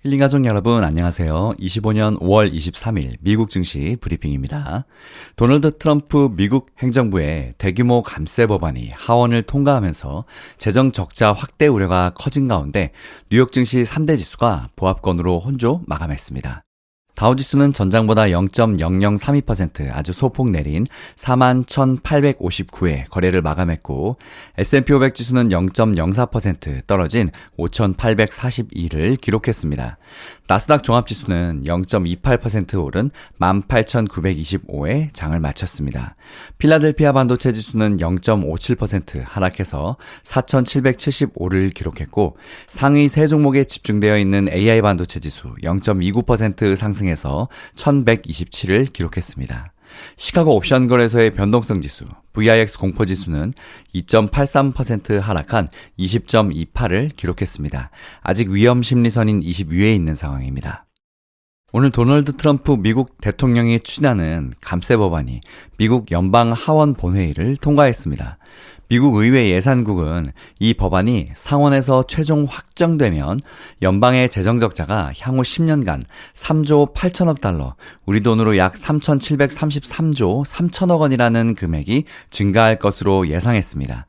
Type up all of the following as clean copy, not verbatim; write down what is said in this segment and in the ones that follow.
힐링 가족 여러분 안녕하세요. 25년 5월 23일 미국 증시 브리핑입니다. 도널드 트럼프 미국 행정부의 대규모 감세 법안이 하원을 통과하면서 재정 적자 확대 우려가 커진 가운데 뉴욕 증시 3대 지수가 보합권으로 혼조 마감했습니다. 다우지수는 전장보다 0.0032% 아주 소폭 내린 41,859에 거래를 마감했고 S&P 500 지수는 0.04% 떨어진 5,842를 기록했습니다. 나스닥 종합지수는 0.28% 오른 18,925에 장을 마쳤습니다. 필라델피아 반도체 지수는 0.57% 하락해서 4,775를 기록했고 상위 세 종목에 집중되어 있는 AI 반도체 지수 0.29% 상승해서 1127을 기록했습니다. 시카고 옵션 거래소의 변동성 지수 VIX 공포 지수는 2.83% 하락한 20.28을 기록했습니다. 아직 위험 심리선인 20 위에 있는 상황입니다. 오늘 도널드 트럼프 미국 대통령이 추진하는 감세 법안이 미국 연방 하원 본회의를 통과했습니다. 미국 의회 예산국은 이 법안이 상원에서 최종 확정되면 연방의 재정 적자가 향후 10년간 3조 8천억 달러, 우리 돈으로 약 3,733조 3천억 원이라는 금액이 증가할 것으로 예상했습니다.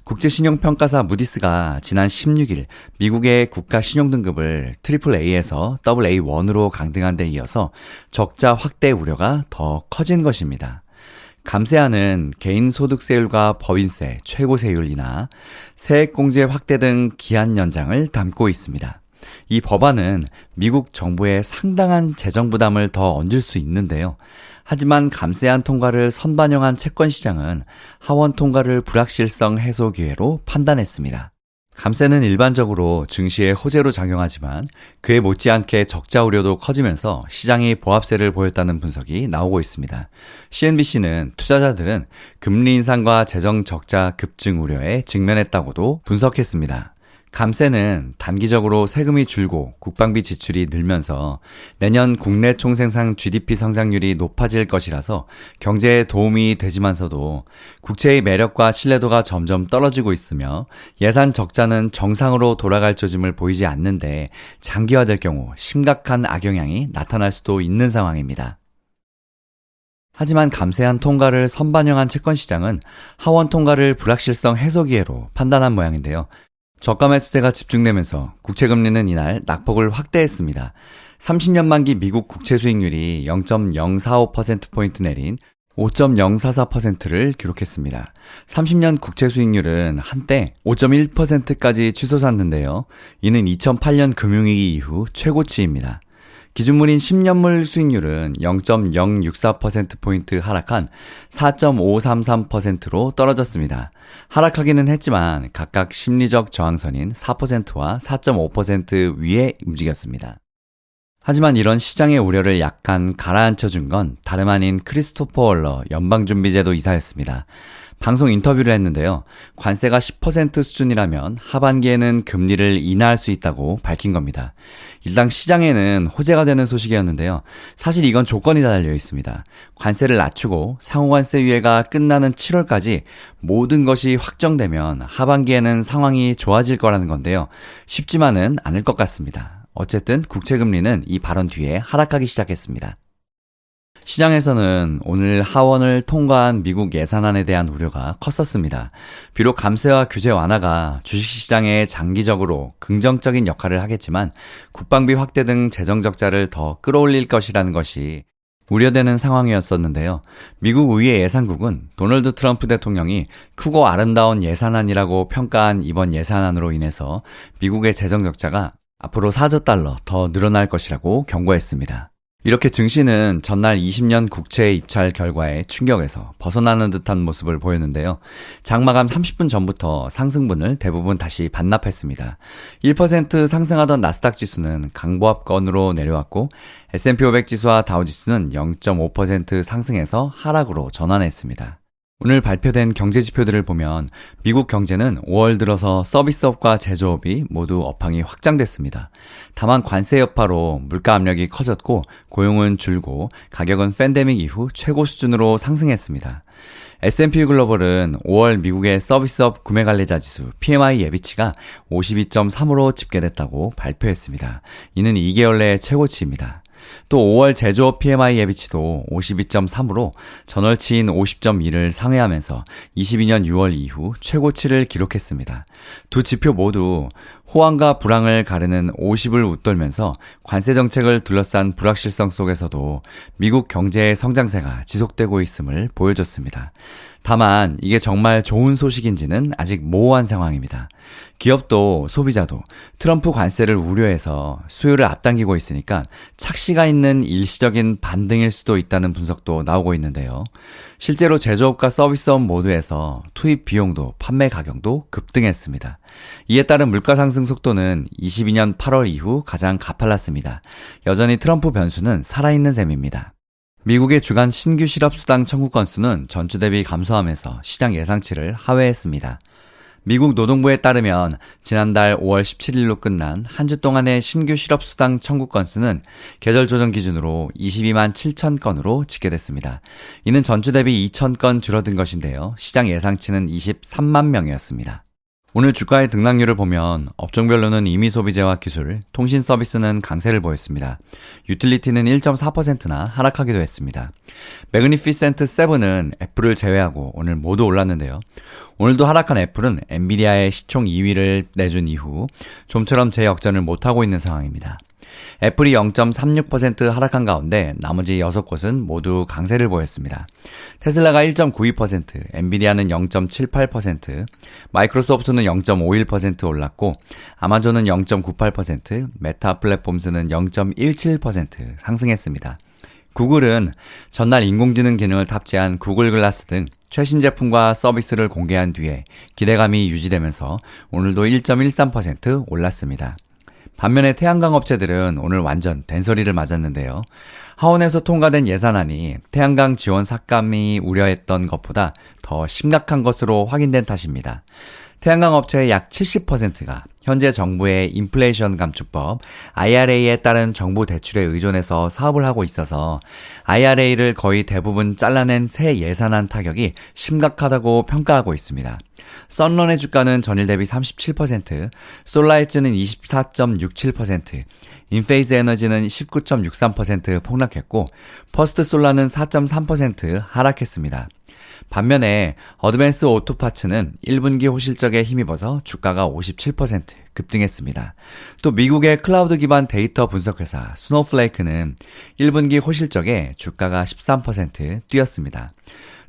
국제신용평가사 무디스가 지난 16일 미국의 국가 신용등급을 AAA에서 AA1으로 강등한 데 이어서 적자 확대 우려가 더 커진 것입니다. 감세안은 개인소득세율과 법인세 최고세율이나 세액공제 확대 등 기한 연장을 담고 있습니다. 이 법안은 미국 정부에 상당한 재정 부담을 더 얹을 수 있는데요. 하지만 감세안 통과를 선반영한 채권시장은 하원 통과를 불확실성 해소 기회로 판단했습니다. 감세는 일반적으로 증시에 호재로 작용하지만 그에 못지않게 적자 우려도 커지면서 시장이 보합세를 보였다는 분석이 나오고 있습니다. CNBC는 투자자들은 금리 인상과 재정 적자 급증 우려에 직면했다고도 분석했습니다. 감세는 단기적으로 세금이 줄고 국방비 지출이 늘면서 내년 국내 총생산 GDP 성장률이 높아질 것이라서 경제에 도움이 되지만서도 국채의 매력과 신뢰도가 점점 떨어지고 있으며 예산 적자는 정상으로 돌아갈 조짐을 보이지 않는데 장기화될 경우 심각한 악영향이 나타날 수도 있는 상황입니다. 하지만 감세안 통과를 선반영한 채권시장은 하원 통과를 불확실성 해소 기회로 판단한 모양인데요. 저가 매수세가 집중되면서 국채금리는 이날 낙폭을 확대했습니다. 30년 만기 미국 국채 수익률이 0.045%포인트 내린 5.044%를 기록했습니다. 30년 국채 수익률은 한때 5.1%까지 치솟았는데요. 이는 2008년 금융위기 이후 최고치입니다. 기준물인 10년물 수익률은 0.064%포인트 하락한 4.533%로 떨어졌습니다. 하락하기는 했지만 각각 심리적 저항선인 4%와 4.5% 위에 움직였습니다. 하지만 이런 시장의 우려를 약간 가라앉혀준 건 다름 아닌 크리스토퍼 월러 연방준비제도 이사였습니다. 방송 인터뷰를 했는데요. 관세가 10% 수준이라면 하반기에는 금리를 인하할 수 있다고 밝힌 겁니다. 일단 시장에는 호재가 되는 소식이었는데요. 사실 이건 조건이 달려 있습니다. 관세를 낮추고 상호관세 유예가 끝나는 7월까지 모든 것이 확정되면 하반기에는 상황이 좋아질 거라는 건데요. 쉽지만은 않을 것 같습니다. 어쨌든 국채금리는 이 발언 뒤에 하락하기 시작했습니다. 시장에서는 오늘 하원을 통과한 미국 예산안에 대한 우려가 컸었습니다. 비록 감세와 규제 완화가 주식시장에 장기적으로 긍정적인 역할을 하겠지만 국방비 확대 등 재정 적자를 더 끌어올릴 것이라는 것이 우려되는 상황이었었는데요. 미국 의회 예산국은 도널드 트럼프 대통령이 크고 아름다운 예산안이라고 평가한 이번 예산안으로 인해서 미국의 재정 적자가 앞으로 4조 달러 더 늘어날 것이라고 경고했습니다. 이렇게 증시는 전날 20년 국채 입찰 결과에 충격에서 벗어나는 듯한 모습을 보였는데요. 장마감 30분 전부터 상승분을 대부분 다시 반납했습니다. 1% 상승하던 나스닥 지수는 강보합권으로 내려왔고 S&P 500 지수와 다우 지수는 0.5% 상승해서 하락으로 전환했습니다. 오늘 발표된 경제 지표들을 보면 미국 경제는 5월 들어서 서비스업과 제조업이 모두 업황이 확장됐습니다. 다만 관세 여파로 물가 압력이 커졌고 고용은 줄고 가격은 팬데믹 이후 최고 수준으로 상승했습니다. S&P 글로벌은 5월 미국의 서비스업 구매 관리자 지수 PMI 예비치가 52.3으로 집계됐다고 발표했습니다. 이는 2개월 내 최고치입니다. 또 5월 제조업 PMI 예비치도 52.3으로 전월치인 50.1을 상회하면서 22년 6월 이후 최고치를 기록했습니다. 두 지표 모두 호황과 불황을 가르는 50을 웃돌면서 관세 정책을 둘러싼 불확실성 속에서도 미국 경제의 성장세가 지속되고 있음을 보여줬습니다. 다만 이게 정말 좋은 소식인지는 아직 모호한 상황입니다. 기업도 소비자도 트럼프 관세를 우려해서 수요를 앞당기고 있으니까 착시가 있는 일시적인 반등일 수도 있다는 분석도 나오고 있는데요. 실제로 제조업과 서비스업 모두에서 투입 비용도 판매 가격도 급등했습니다. 이에 따른 물가 상승 속도는 22년 8월 이후 가장 가팔랐습니다. 여전히 트럼프 변수는 살아있는 셈입니다. 미국의 주간 신규 실업수당 청구 건수는 전주 대비 감소하면서 시장 예상치를 하회했습니다. 미국 노동부에 따르면 지난달 5월 17일로 끝난 한 주 동안의 신규 실업수당 청구 건수는 계절 조정 기준으로 22만 7천 건으로 집계됐습니다. 이는 전주 대비 2천 건 줄어든 것인데요. 시장 예상치는 23만 명이었습니다. 오늘 주가의 등락률을 보면 업종별로는 임의소비재와 기술, 통신 서비스는 강세를 보였습니다. 유틸리티는 1.4%나 하락하기도 했습니다. 매그니피센트 7은 애플을 제외하고 오늘 모두 올랐는데요. 오늘도 하락한 애플은 엔비디아의 시총 2위를 내준 이후 좀처럼 재역전을 못하고 있는 상황입니다. 애플이 0.36% 하락한 가운데 나머지 6곳은 모두 강세를 보였습니다. 테슬라가 1.92%, 엔비디아는 0.78%, 마이크로소프트는 0.51% 올랐고 아마존은 0.98%, 메타 플랫폼스는 0.17% 상승했습니다. 구글은 전날 인공지능 기능을 탑재한 구글 글라스 등 최신 제품과 서비스를 공개한 뒤에 기대감이 유지되면서 오늘도 1.13% 올랐습니다. 반면에 태양광 업체들은 오늘 완전 된소리를 맞았는데요. 하원에서 통과된 예산안이 태양광 지원 삭감이 우려했던 것보다 더 심각한 것으로 확인된 탓입니다. 태양광 업체의 약 70%가 현재 정부의 인플레이션 감축법 IRA에 따른 정부 대출에 의존해서 사업을 하고 있어서 IRA를 거의 대부분 잘라낸 새 예산안 타격이 심각하다고 평가하고 있습니다. 썬런의 주가는 전일 대비 37%, 솔라이츠는 24.67%, 인페이즈 에너지는 19.63% 폭락했고 퍼스트 솔라는 4.3% 하락했습니다. 반면에 어드밴스 오토파츠는 1분기 호실적에 힘입어서 주가가 57% 급등했습니다. 또 미국의 클라우드 기반 데이터 분석회사 스노우플레이크는 1분기 호실적에 주가가 13% 뛰었습니다.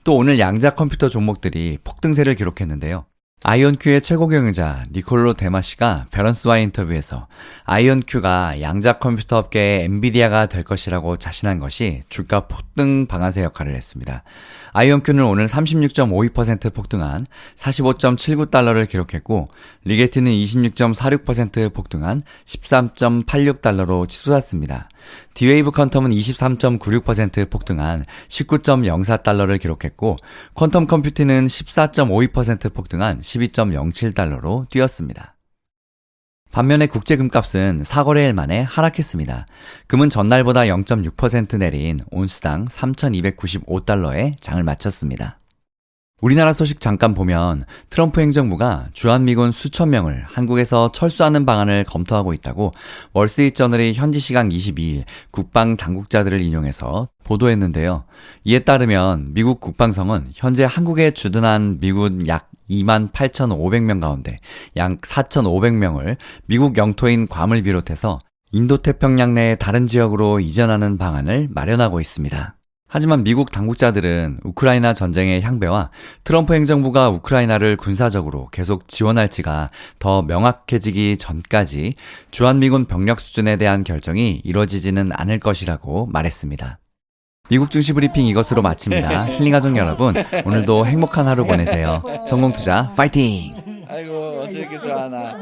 또 오늘 양자 컴퓨터 종목들이 폭등세를 기록했는데요. 아이온큐의 최고 경영자 니콜로 데마시가 밸런스와의 인터뷰에서 아이온큐가 양자 컴퓨터 업계의 엔비디아가 될 것이라고 자신한 것이 주가 폭등 방아쇠 역할을 했습니다. 아이온큐는 오늘 36.52% 폭등한 45.79달러를 기록했고 리게티는 26.46% 폭등한 13.86달러로 치솟았습니다. 디웨이브 퀀텀은 23.96% 폭등한 19.04달러를 기록했고 퀀텀 컴퓨팅은 14.52% 폭등한 12.07달러로 뛰었습니다. 반면에 국제금값은 4거래일 만에 하락했습니다. 금은 전날보다 0.6% 내린 온스당 3,295달러에 장을 마쳤습니다. 우리나라 소식 잠깐 보면 트럼프 행정부가 주한미군 수천 명을 한국에서 철수하는 방안을 검토하고 있다고 월스트리트저널이 현지 시간 22일 국방 당국자들을 인용해서 보도했는데요. 이에 따르면 미국 국방성은 현재 한국에 주둔한 미군 약 28,500명 가운데 약 4,500명을 미국 영토인 괌을 비롯해서 인도태평양 내 다른 지역으로 이전하는 방안을 마련하고 있습니다. 하지만 미국 당국자들은 우크라이나 전쟁의 향배와 트럼프 행정부가 우크라이나를 군사적으로 계속 지원할지가 더 명확해지기 전까지 주한미군 병력 수준에 대한 결정이 이뤄지지는 않을 것이라고 말했습니다. 미국 증시 브리핑 이것으로 마칩니다. 힐링가족 여러분, 오늘도 행복한 하루 보내세요. 성공투자 파이팅! 아이고 어떻게 이렇게 좋아하나.